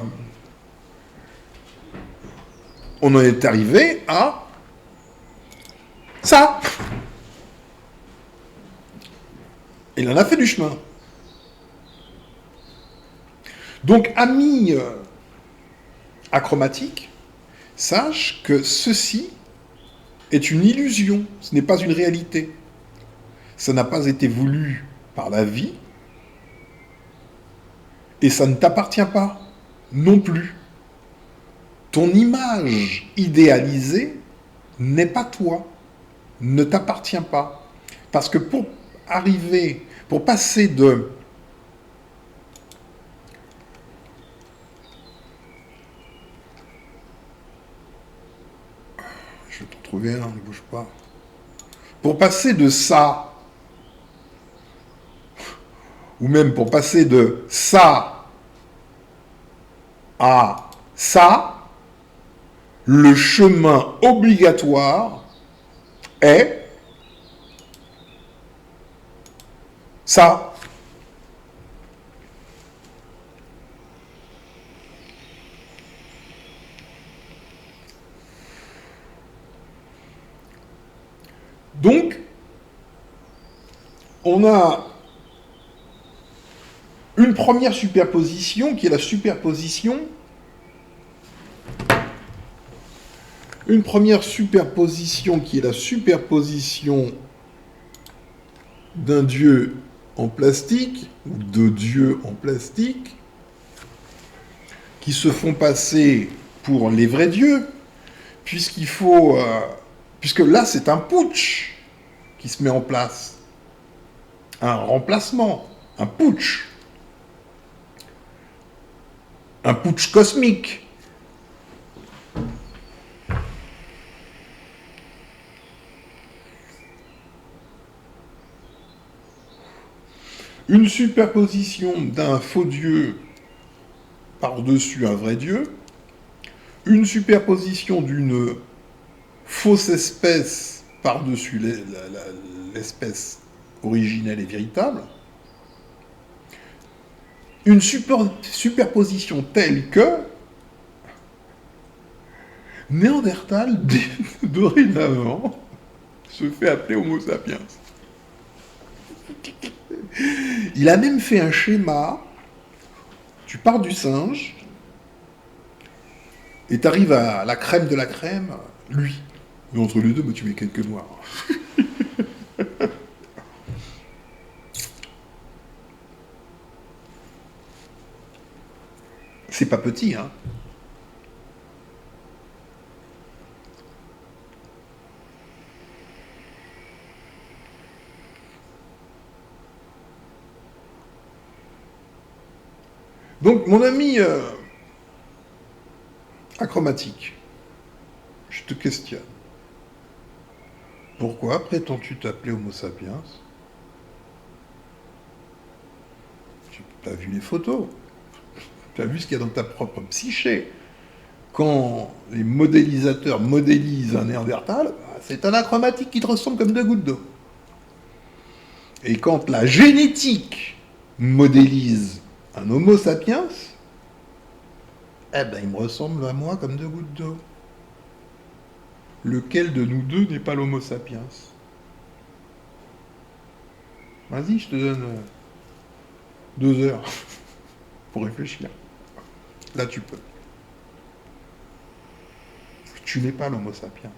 on en est arrivé à ça. Il en a fait du chemin. Donc, amis achromatiques, sache que ceci est une illusion, ce n'est pas une réalité. Ça n'a pas été voulu par la vie, et ça ne t'appartient pas non plus. Ton image idéalisée n'est pas toi, ne t'appartient pas. Parce que pour passer de... Je vais t'en trouver un, ne bouge pas. Pour passer de ça, ou même pour passer de ça à ça, le chemin obligatoire est ça. Donc, on a une première superposition qui est la superposition. Une première superposition qui est la superposition d'un dieu en plastique, ou de dieux en plastique, qui se font passer pour les vrais dieux, puisque là c'est un putsch qui se met en place. un remplacement, un putsch cosmique. Une superposition d'un faux dieu par-dessus un vrai dieu, une superposition d'une fausse espèce par-dessus l'espèce originelle et véritable, une superposition telle que Néandertal, dorénavant, se fait appeler Homo sapiens. Il a même fait un schéma. Tu pars du singe et tu arrives à la crème de la crème, lui. Et entre les deux, bah, tu mets quelques noirs. C'est pas petit, hein. Donc, mon ami achromatique, je te questionne. Pourquoi prétends-tu t'appeler Homo sapiens? Tu as vu les photos. Tu as vu ce qu'il y a dans ta propre psyché. Quand les modélisateurs modélisent un Néandertal, c'est un achromatique qui te ressemble comme 2 gouttes d'eau. Et quand la génétique modélise un Homo sapiens, eh ben il me ressemble à moi comme 2 gouttes d'eau. Lequel de nous deux n'est pas l'Homo sapiens? Vas-y, je te donne 2 heures pour réfléchir. Là, tu peux. Tu n'es pas l'Homo sapiens.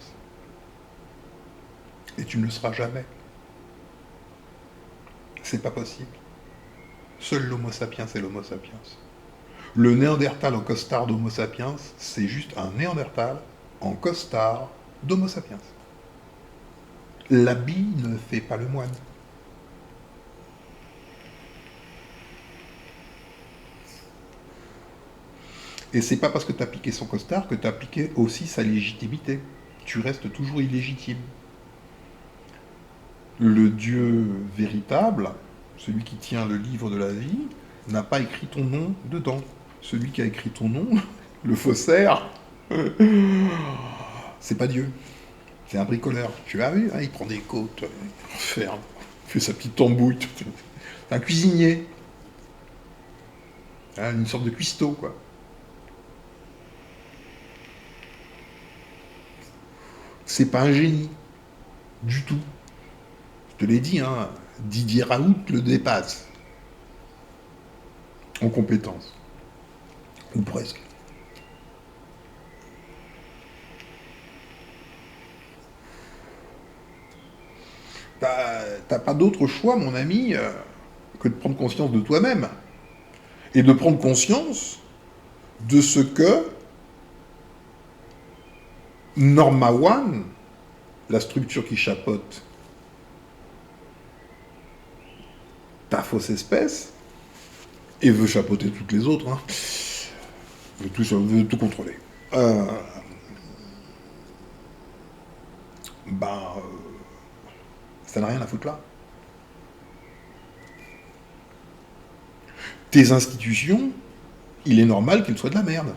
Et tu ne le seras jamais. C'est pas possible. Seul l'Homo sapiens est l'Homo sapiens. Le Néandertal en costard d'Homo sapiens, c'est juste un Néandertal en costard d'Homo sapiens. L'habit ne fait pas le moine. Et c'est pas parce que tu as piqué son costard que tu as piqué aussi sa légitimité. Tu restes toujours illégitime. Le Dieu véritable, celui qui tient le livre de la vie, n'a pas écrit ton nom dedans. Celui qui a écrit ton nom, le faussaire, c'est pas Dieu. C'est un bricoleur. Tu as vu, hein, il prend des côtes, il fait sa petite tambouille. C'est un cuisinier. Hein, une sorte de cuistot, quoi. C'est pas un génie. Du tout. Je te l'ai dit, hein, Didier Raoult le dépasse. En compétence. Ou presque. T'as pas d'autre choix, mon ami, que de prendre conscience de toi-même. Et de prendre conscience de ce que Norma One, la structure qui chapeaute ta fausse espèce, et veut chapeauter toutes les autres, hein, veut tout contrôler. Ça n'a rien à foutre là. Tes institutions, il est normal qu'elles soient de la merde.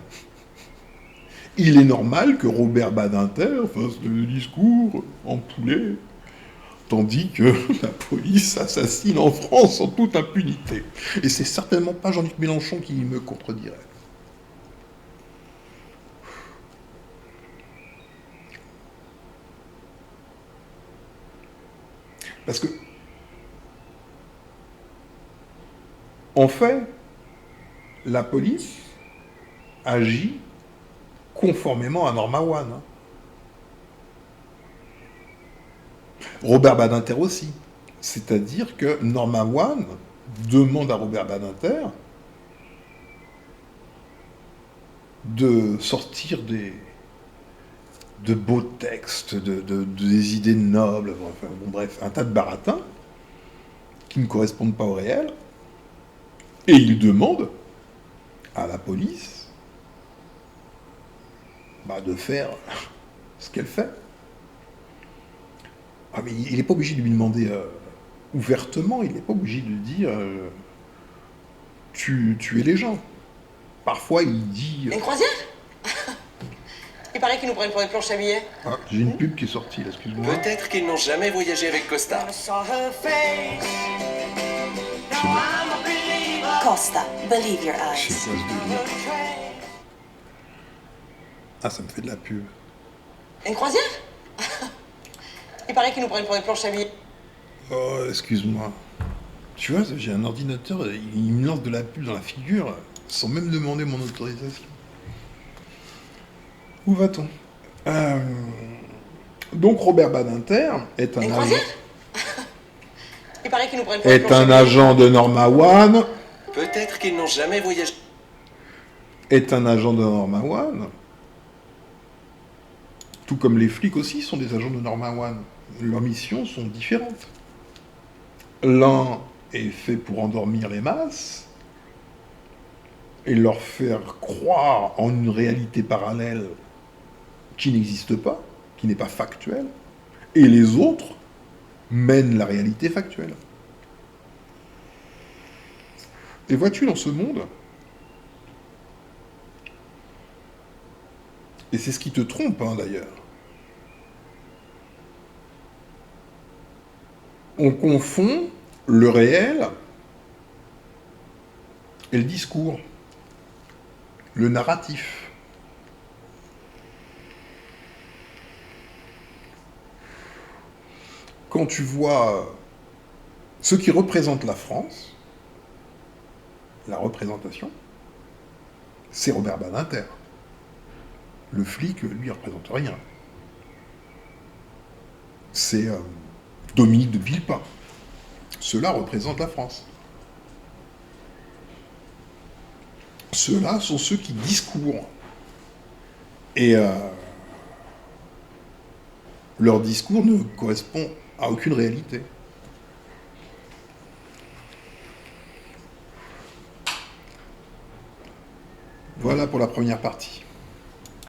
Il est normal que Robert Badinter fasse le discours en poulet, tandis que la police assassine en France en toute impunité. Et c'est certainement pas Jean-Luc Mélenchon qui me contredirait. Parce que, en fait, la police agit conformément à Norma One. Hein. Robert Badinter aussi. C'est-à-dire que Norma One demande à Robert Badinter de sortir de beaux textes, des idées nobles, enfin, bon, bref, un tas de baratins, qui ne correspondent pas au réel, et il demande à la police de faire ce qu'elle fait. Ah, mais il n'est pas obligé de lui demander ouvertement, il n'est pas obligé de dire tuer les gens. Parfois, il dit... Une croisière? Il paraît qu'ils nous prennent pour des planches à billets. Ah, j'ai une pub qui est sortie, là, excuse-moi. Peut-être qu'ils n'ont jamais voyagé avec Costa. Costa, believe your Je sais eyes. pas ce délire. Ah, ça me fait de la pub. Une croisière? Il paraît qu'ils nous prennent pour des planches à billets. Oh, excuse-moi. Tu vois, j'ai un ordinateur, il me lance de la pub dans la figure, sans même demander mon autorisation. Où va-t-on Donc Robert Badinter est un Une agent, croisière? Il paraît qu'ils nous prennent pour des planches à billets. agent de Norma One, Peut-être qu'ils n'ont jamais voyagé. est un agent de Norma One, tout comme les flics aussi sont des agents de Norma One. Leurs missions sont différentes. L'un est fait pour endormir les masses et leur faire croire en une réalité parallèle qui n'existe pas, qui n'est pas factuelle, et les autres mènent la réalité factuelle. Et vois-tu, dans ce monde, et c'est ce qui te trompe d'ailleurs, on confond le réel et le discours, le narratif. Quand tu vois ce qui représente la France, la représentation, c'est Robert Badinter. Le flic, lui, il représente rien. C'est Dominique de Villepin. Ceux-là représentent la France. Ceux-là sont ceux qui discourent. Et leur discours ne correspond à aucune réalité. Voilà pour la première partie.